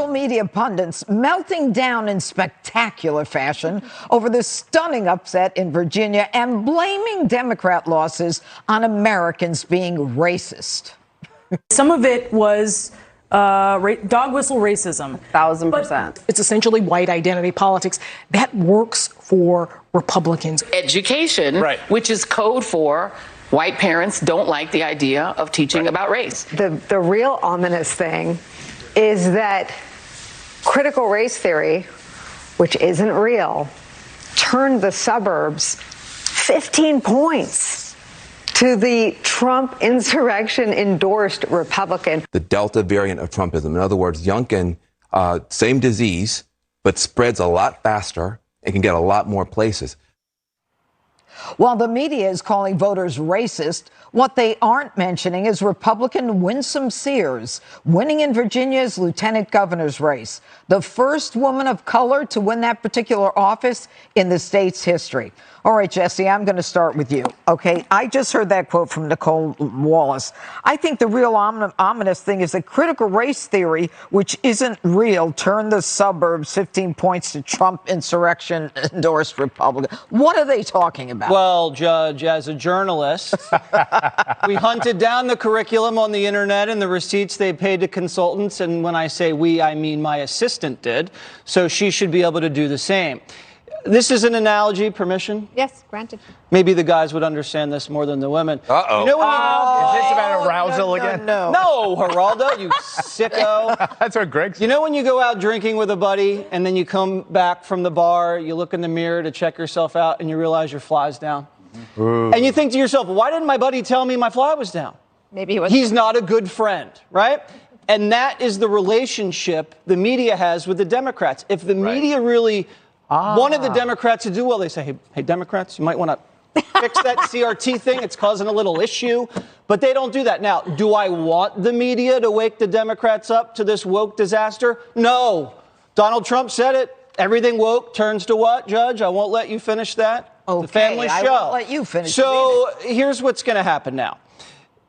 social media pundits melting down in spectacular fashion over the stunning upset in Virginia and blaming Democrat losses on Americans being racist. Some of it was dog whistle racism. 1,000%. It's essentially white identity politics. That works for Republicans. Education, right, which is code for white parents don't like the idea of teaching about race. The real ominous thing is that critical race theory, which isn't real, turned the suburbs 15 points to the Trump insurrection-endorsed Republican. The Delta variant of Trumpism. In other words, Youngkin, same disease, but spreads a lot faster and can get a lot more places. While the media is calling voters racist, what they aren't mentioning is Republican Winsome Sears winning in Virginia's lieutenant governor's race, the first woman of color to win that particular office in the state's history. All right, Jesse, I'm going to start with you. OK, I just heard that quote from Nicole Wallace. I think the real ominous thing is that critical race theory, which isn't real, turned the suburbs 15 points to Trump insurrection endorsed Republican. What are they talking about? Well, Judge, as a journalist, we hunted down the curriculum on the internet and the receipts they paid to consultants. And when I say we, I mean my assistant did. So she should be able to do the same. This is an analogy. Permission? Yes, granted. Maybe the guys would understand this more than the women. Uh-oh. You know when is this about arousal again? No, Geraldo, you sicko. That's what Greg said. You know when you go out drinking with a buddy and then you come back from the bar, you look in the mirror to check yourself out and you realize your fly's down? Ooh. And you think to yourself, why didn't my buddy tell me my fly was down? Maybe he was. He's not a good friend, right? And that is the relationship the media has with the Democrats. If the media really wanted the Democrats to do well, they say, hey, Democrats, you might want to fix that CRT thing. It's causing a little issue. But they don't do that. Now, do I want the media to wake the Democrats up to this woke disaster? No. Donald Trump said it. Everything woke turns to what, Judge? I won't let you finish that. Okay, the family show. I won't let you finish. So here's what's going to happen now.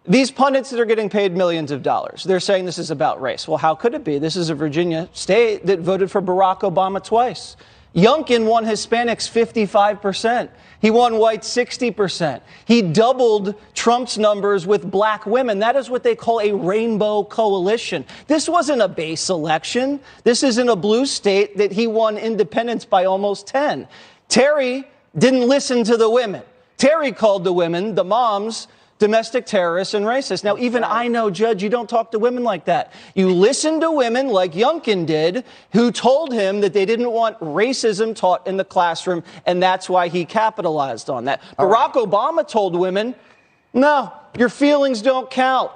These pundits that are getting paid millions of dollars, they're saying this is about race. Well, how could it be? This is a Virginia state that voted for Barack Obama twice. Youngkin won Hispanics 55%. He won whites 60%. He doubled Trump's numbers with black women. That is what they call a rainbow coalition. This wasn't a base election. This is in a blue state that he won independence by almost 10. Terry didn't listen to the women. Terry called the women, the moms, domestic terrorists and racists. Now, even I know, Judge, you don't talk to women like that. You listen to women like Youngkin did, who told him that they didn't want racism taught in the classroom, and that's why he capitalized on that. Barack Obama told women, no, your feelings don't count.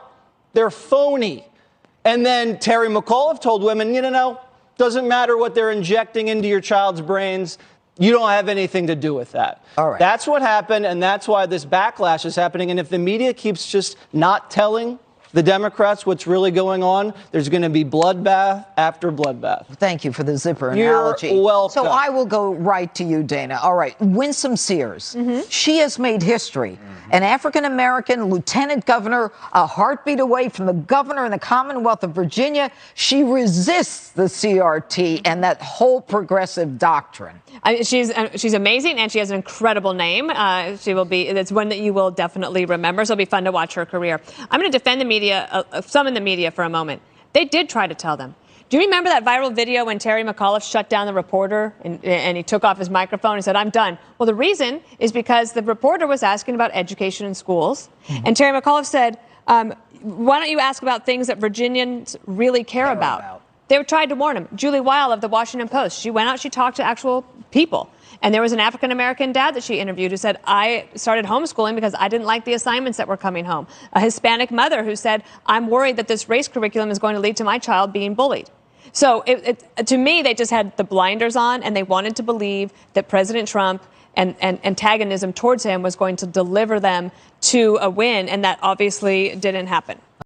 They're phony. And then Terry McAuliffe told women, doesn't matter what they're injecting into your child's brains. You don't have anything to do with that. All right. That's what happened, and that's why this backlash is happening. And if the media keeps just not telling the Democrats what's really going on, there's going to be bloodbath after bloodbath. Thank you for the zipper analogy. You're welcome. So I will go right to you, Dana. All right. Winsome Sears. She has made history. An African-American lieutenant governor, a heartbeat away from the governor in the Commonwealth of Virginia. She resists the CRT and that whole progressive doctrine. She's amazing, and she has an incredible name. She will be. It's one that you will definitely remember. So it'll be fun to watch her career. I'm going to defend the media, some in the media, for a moment. They did try to tell them. Do you remember that viral video when Terry McAuliffe shut down the reporter and he took off his microphone and said, I'm done? Well, the reason is because the reporter was asking about education in schools. And Terry McAuliffe said, why don't you ask about things that Virginians really care about? They tried to warn him. Julie Weil of the Washington Post, she went out, she talked to actual people. And there was an African-American dad that she interviewed who said, I started homeschooling because I didn't like the assignments that were coming home. A Hispanic mother who said, I'm worried that this race curriculum is going to lead to my child being bullied. So to me, they just had the blinders on, and they wanted to believe that President Trump and antagonism towards him was going to deliver them to a win, and that obviously didn't happen.